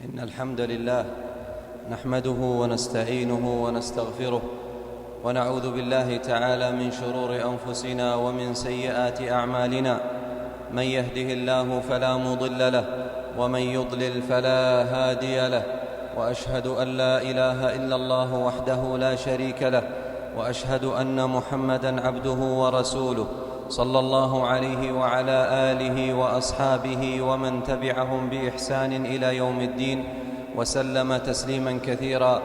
إن الحمد لله نحمده ونستعينه ونستغفره ونعوذ بالله تعالى من شرور أنفسنا ومن سيئات أعمالنا. من يهده الله فلا مضل له ومن يضلل فلا هادي له، وأشهد أن لا إله إلا الله وحده لا شريك له، وأشهد أن محمدًا عبده ورسوله صلى الله عليه وعلى آله وأصحابه ومن تبعهم بإحسان إلى يوم الدين، وسلم تسليماً كثيراً.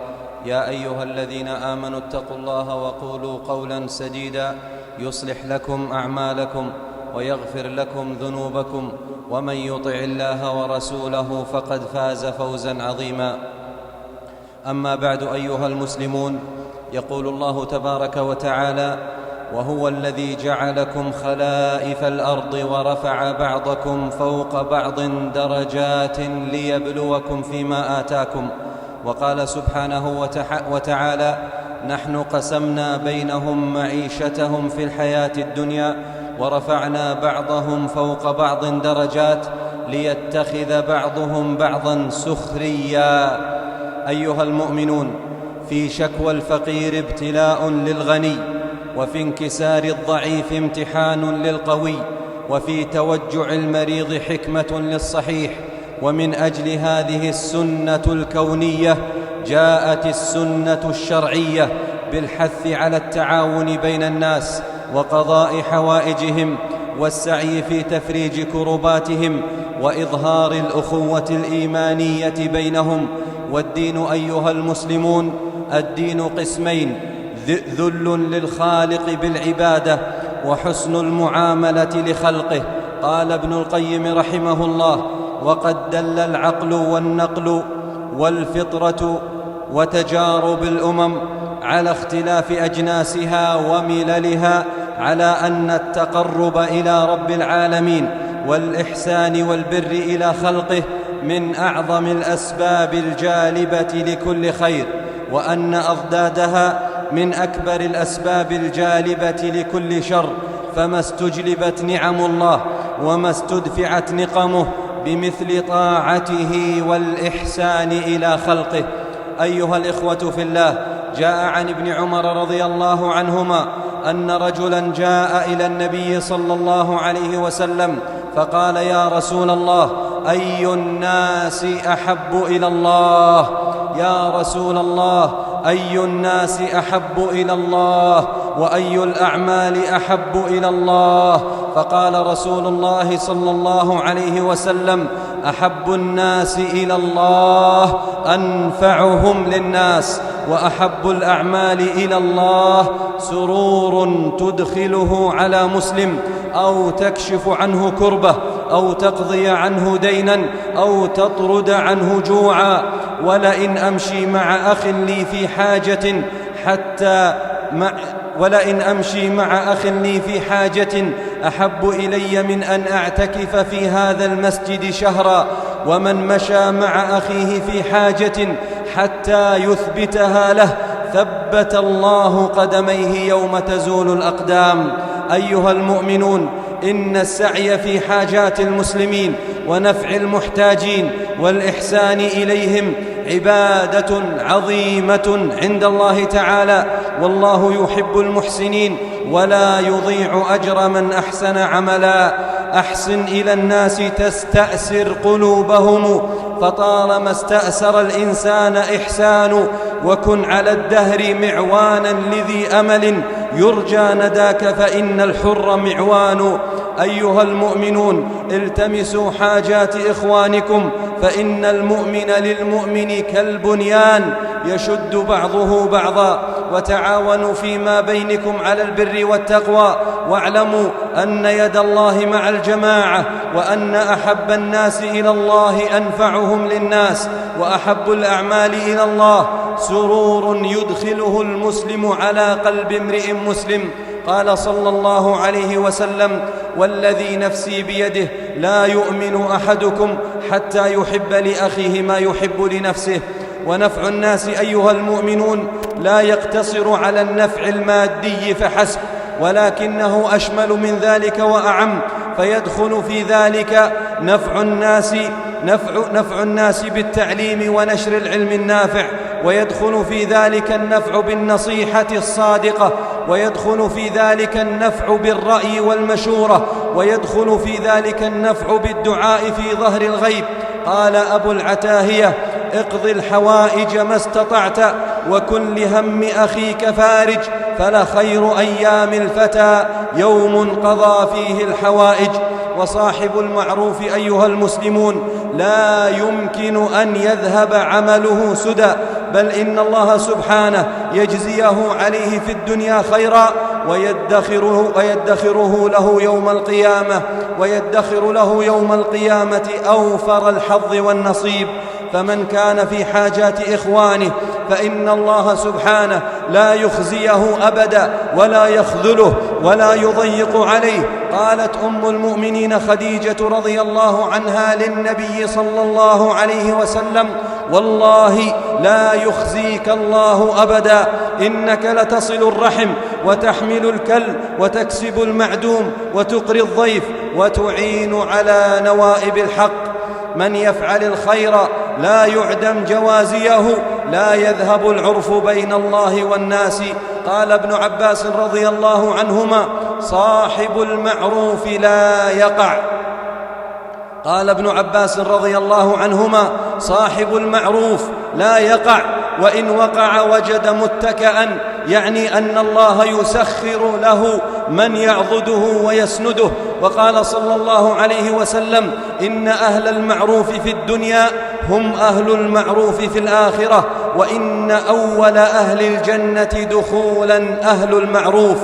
يا أيها الذين آمنوا اتقوا الله وقولوا قولاً سديداً يصلح لكم أعمالكم ويغفر لكم ذنوبكم، ومن يطع الله ورسوله فقد فاز فوزاً عظيماً. أما بعد أيها المسلمون، يقول الله تبارك وتعالى: وهو الذي جعلكم خلائف الأرض ورفع بعضكم فوق بعض درجات ليبلوكم فيما آتاكم. وقال سبحانه وتعالى: نحن قسمنا بينهم معيشتهم في الحياة الدنيا ورفعنا بعضهم فوق بعض درجات ليتخذ بعضهم بعضا سخريا. أيها المؤمنون، في شكوى الفقير ابتلاء للغني، وفي انكسار الضعيف امتحان للقوي، وفي توجع المريض حكمة للصحيح. ومن أجل هذه السنة الكونية جاءت السنة الشرعية بالحث على التعاون بين الناس وقضاء حوائجهم والسعي في تفريج كرباتهم وإظهار الأخوة الإيمانية بينهم. والدين أيها المسلمون الدين قسمين: ذل للخالق بالعبادة وحسن المعاملة لخلقه. قال ابن القيم رحمه الله: وقد دل العقل والنقل والفطرة وتجارب الأمم على اختلاف أجناسها ومللها على أن التقرب إلى رب العالمين والإحسان والبر إلى خلقه من أعظم الأسباب الجالبة لكل خير، وأن أضدادها من أكبر الأسباب الجالبة لكل شر. فما استجلبت نعم الله وما استدفعت نقمه بمثل طاعته والإحسان إلى خلقه. أيها الإخوة في الله، جاء عن ابن عمر رضي الله عنهما أن رجلاً جاء إلى النبي صلى الله عليه وسلم فقال: يا رسول الله، أي الناس أحب إلى الله؟ يا رسول الله، أي الناس أحب إلى الله؟ وأي الأعمال أحب إلى الله؟ فقال رسول الله صلى الله عليه وسلم: أحب الناس إلى الله أنفعهم للناس، وأحب الأعمال إلى الله سرور تدخله على مسلم، أو تكشف عنه كربة، أو تقضي عنه دينا، أو تطرد عنه جوعا. ولئن أمشي مع أخ لي في حاجة أحب إلي من أن أعتكف في هذا المسجد شهرا. ومن مشى مع أخيه في حاجة حتى يثبتها له ثبت الله قدميه يوم تزول الأقدام. أيها المؤمنون، إن السعي في حاجات المسلمين ونفع المحتاجين والإحسان إليهم عبادة عظيمة عند الله تعالى، والله يحب المحسنين ولا يضيع أجر من أحسن عملا. أحسن إلى الناس تستأسر قلوبهم، فطالما استأسر الإنسان إحسان. وكن على الدهر معوانا لذي أمل يرجى نداك، فإن الحر معوان. أيها المؤمنون، التمسوا حاجات إخوانكم، فإن المؤمن للمؤمن كالبنيان يشد بعضه بعضا. وتعاونوا فيما بينكم على البر والتقوى، واعلموا أن يد الله مع الجماعة، وأن أحب الناس إلى الله أنفعهم للناس، وأحب الأعمال إلى الله سرور يدخله المسلم على قلب امرئ مسلم. قال صلى الله عليه وسلم: والذي نفسي بيده لا يؤمن أحدكم حتى يحب لأخيه ما يحب لنفسه. ونفع الناس أيها المؤمنون لا يقتصر على النفع المادي فحسب، ولكنه أشمل من ذلك وأعم، فيدخل في ذلك نفع الناس نفع الناس بالتعليم ونشر العلم النافع، ويدخل في ذلك النفع بالنصيحة الصادقة، ويدخل في ذلك النفع بالرأي والمشورة، ويدخل في ذلك النفع بالدعاء في ظهر الغيب. قال أبو العتاهية: اقض الحوائج ما استطعت، وكن لهم أخيك فارج، فلخير أيام الفتى يوم قضى فيه الحوائج. وصاحب المعروف أيها المسلمون لا يمكن أن يذهب عمله سدى، بل إن الله سبحانه يجزيه عليه في الدنيا خيرا، ويدخره له يوم القيامة أوفر الحظ والنصيب. فمن كان في حاجات إخوانه فإن الله سبحانه لا يخزيه أبدا ولا يخذله ولا يضيق عليه. قالت أم المؤمنين خديجة رضي الله عنها للنبي صلى الله عليه وسلم: والله لا يخزيك الله أبدا، إنك لتصل الرحم وتحمل الكل وتكسب المعدوم وتقري الضيف وتعين على نوائب الحق. من يفعل الخير لا يعدم جوازيه، لا يذهب العرف بين الله والناس. قال ابن عباس رضي الله عنهما: صاحب المعروف لا يقع. قال ابن عباس رضي الله عنهما: صاحب المعروف لا يقع، وإن وقع وجد متكئا، يعني أن الله يسخر له من يعضده ويسنده. وقال صلى الله عليه وسلم: إن أهل المعروف في الدنيا هم أهل المعروف في الآخرة، وإن أول أهل الجنة دخولا أهل المعروف.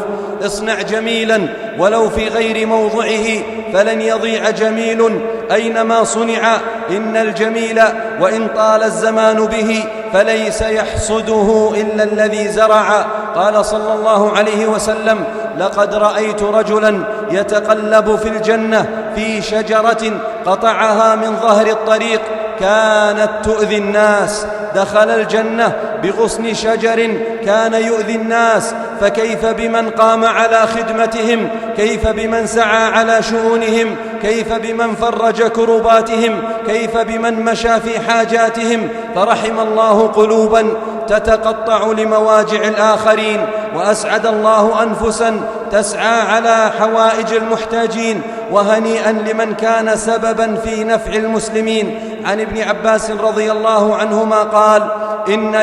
اصنع جميلا ولو في غير موضعه فلن يضيع جميل أينما صنع. إن الجميل وإن طال الزمان به فليس يحصده إلا الذي زرع. قال صلى الله عليه وسلم: لقد رأيت رجلا يتقلب في الجنة في شجرة قطعها من ظهر الطريق كانت تؤذي الناس، دخل الجنة بغصن شجر كان يؤذي الناس، فكيف بمن قام على خدمتهم، كيف بمن سعى على شؤونهم، كيف بمن فرج كرباتهم، كيف بمن مشى في حاجاتهم. فرحم الله قلوبا تتقطع لمواجع الآخرين، وأسعد الله أنفسا تسعى على حوائج المحتاجين. وهنيئا لمن كان سببا في نفع المسلمين. عن ابن عباس رضي الله عنهما قال: إن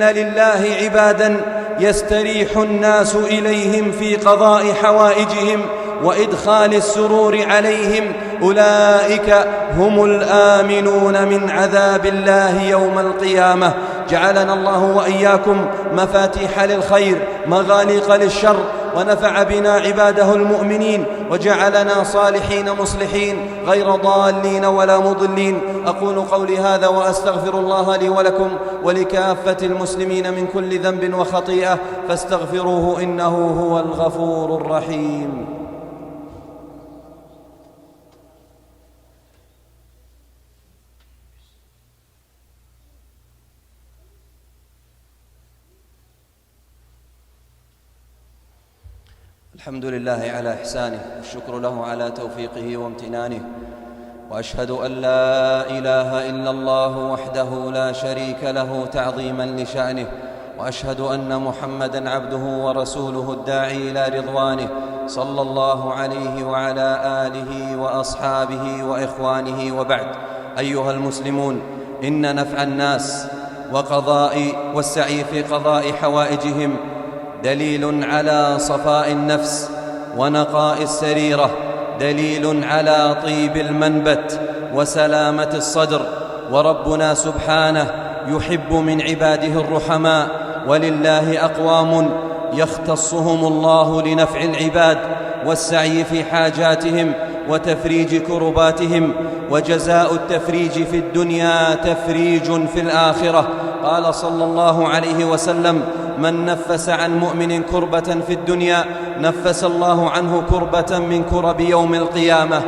لله عبادا يستريح الناس إليهم في قضاء حوائجهم وإدخال السرور عليهم، أولئك هم الآمنون من عذاب الله يوم القيامة. جعلنا الله وإياكم مفاتيح للخير مغاليق للشر، ونفع بنا عباده المؤمنين، وجعلنا صالحين مصلحين غير ضالين ولا مضلين. أقول قولي هذا وأستغفر الله لي ولكم ولكافة المسلمين من كل ذنب وخطيئة، فاستغفروه إنه هو الغفور الرحيم. الحمد لله على إحسانه، والشكر له على توفيقه وامتنانه، وأشهد أن لا إله إلا الله وحده لا شريك له تعظيما لشأنه، وأشهد أن محمدًا عبده ورسوله الداعي إلى رضوانه، صلى الله عليه وعلى آله وأصحابه وإخوانه. وبعد، أيها المسلمون، إن نفع الناس والسعي في قضاء حوائجهم دليل على صفاء النفس ونقاء السريرة، دليل على طيب المنبت وسلامة الصدر. وربنا سبحانه يحب من عباده الرحماء، ولله أقوام يختصهم الله لنفع العباد والسعي في حاجاتهم وتفريج كرباتهم، وجزاء التفريج في الدنيا تفريج في الآخرة. قال صلى الله عليه وسلم: من نفس عن مؤمن كربة في الدنيا نفس الله عنه كربة من كرب يوم القيامة.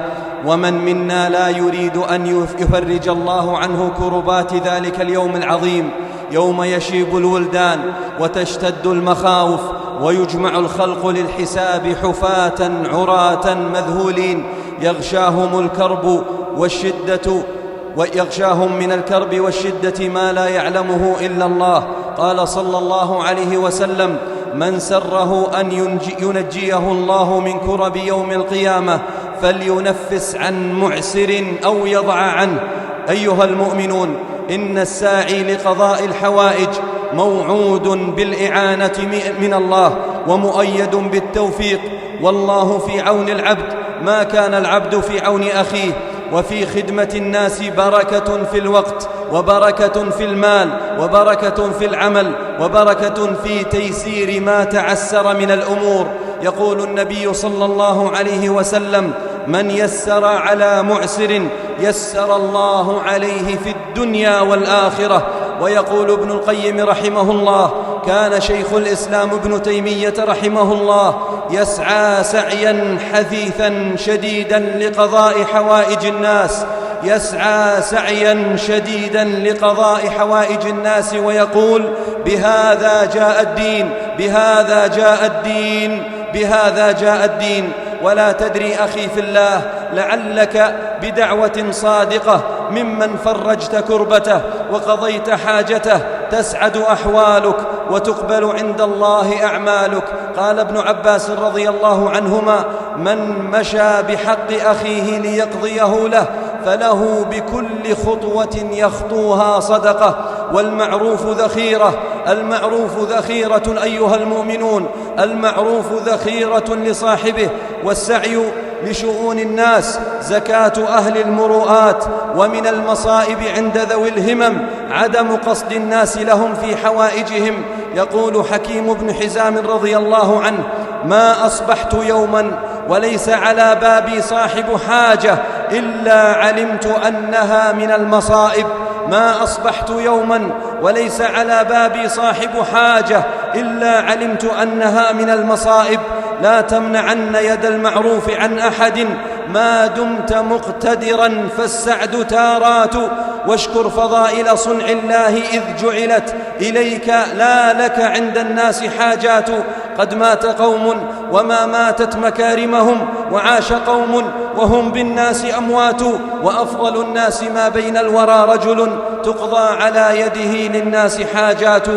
ومن منا لا يريد أن يفرج الله عنه كربات ذلك اليوم العظيم، يوم يشيب الولدان وتشتد المخاوف ويجمع الخلق للحساب حفاة عراة مذهولين، يغشاهم من الكرب والشدة ما لا يعلمه إلا الله. قال صلى الله عليه وسلم: من سره أن ينجيه الله من كرب يوم القيامة فلينفس عن معسر أو يضع عنه. أيها المؤمنون، إن الساعي لقضاء الحوائج موعود بالإعانة من الله ومؤيد بالتوفيق، والله في عون العبد ما كان العبد في عون أخيه. وفي خدمة الناس بركة في الوقت، وبركة في المال، وبركة في العمل، وبركة في تيسير ما تعسر من الأمور. يقول النبي صلى الله عليه وسلم: من يسر على معسر يسر الله عليه في الدنيا والآخرة. ويقول ابن القيم رحمه الله: كان شيخ الإسلام ابن تيمية رحمه الله يسعى سعيا حثيثا شديدا لقضاء حوائج الناس، يسعى سعيا شديدا لقضاء حوائج الناس، ويقول: بهذا جاء الدين، بهذا جاء الدين، بهذا جاء الدين. ولا تدري أخي في الله، لعلك بدعوة صادقة ممن فرجت كربته وقضيت حاجته تسعد أحوالك وتقبل عند الله أعمالك. قال ابن عباس رضي الله عنهما: من مشى بحق أخيه ليقضيه له فله بكل خطوة يخطوها صدقة. والمعروف ذخيرة، المعروف ذخيرة أيها المؤمنون، المعروف ذخيرة لصاحبه. والسعي لشؤون الناس زكاة أهل المروءات. ومن المصائب عند ذوي الهمم عدم قصد الناس لهم في حوائجهم. يقول حكيم بن حزام رضي الله عنه: ما أصبحت يوما وليس على بابي صاحب حاجة إلا علمت أنها من المصائب. ما أصبحت يوما وليس على بابي صاحب حاجة إلا علمت أنها من المصائب. لا تمنعن يد المعروف عن أحد ما دمت مقتدرا فالسعد تارات. واشكر فضائل صنع الله إذ جعلت إليك لا لك عند الناس حاجات. قد مات قوم وما ماتت مكارمهم، وعاش قوم وهم بالناس أموات. وأفضل الناس ما بين الورى رجل تقضى على يده للناس حاجات.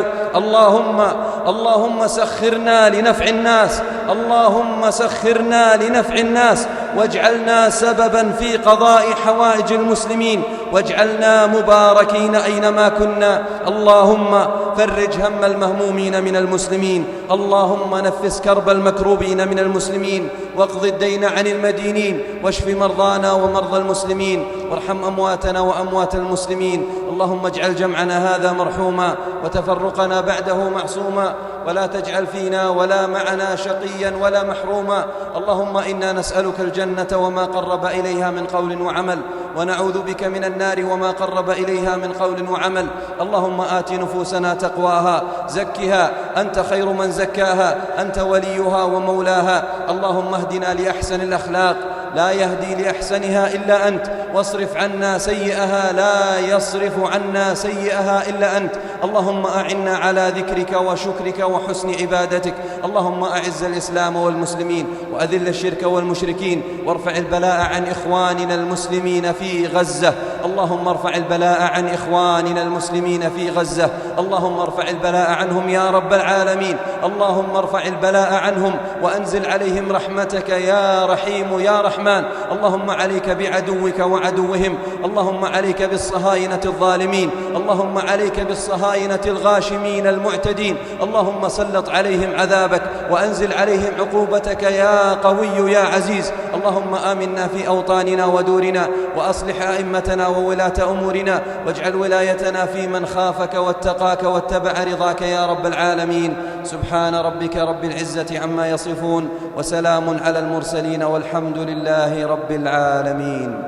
اللهم سخرنا لنفع الناس، اللهم سخرنا لنفع الناس، واجعلنا سببا في قضاء حوائج المسلمين، واجعلنا مباركين أينما كنا. اللهم فرج هم المهمومين من المسلمين، اللهم نفس كرب المكروبين من المسلمين، واقض الدين عن المدينين، واشف مرضانا ومرضى المسلمين، وارحم أمواتنا وأموات المسلمين. اللهم اجعل جمعنا هذا مرحوما وتفرقنا بعده معصوما، ولا تجعل فينا ولا معنا شقيا ولا محروما. اللهم إنا نسألك الجنة وما قرب إليها من قول وعمل، ونعوذ بك من النار وما قرب إليها من قول وعمل. اللهم آت نفوسنا تقواها، زكها أنت خير من زكاها، أنت وليها ومولاها. اللهم اهدنا لأحسن الأخلاق، لا يهدي لأحسنها إلا أنت، واصرف عنا سيئها، لا يصرف عنا سيئها إلا أنت. اللهم أعنا على ذكرك وشكرك وحسن عبادتك. اللهم أعز الإسلام والمسلمين، وأذل الشرك والمشركين، وارفع البلاء عن إخواننا المسلمين في غزة. اللهم ارفع البلاء عن إخواننا المسلمين في غزة. اللهم ارفع البلاء عنهم يا رب العالمين. اللهم ارفع البلاء عنهم وأنزل عليهم رحمتك يا رحيم يا رحمن. اللهم عليك بعدوك وعدوهم، اللهم عليك بالصهاينة الظالمين، اللهم عليك بالصهاينة الغاشمين المعتدين. اللهم سلط عليهم عذابك وأنزل عليهم عقوبتك يا قوي يا عزيز. اللهم آمنا في أوطاننا ودورنا، وأصلح أئمتنا وولاة أمورنا، واجعل ولايتنا في من خافك واتقاك واتبع رضاك يا رب العالمين. سبحان ربك رب العزة عما يصفون، وسلام على المرسلين، والحمد لله رب العالمين.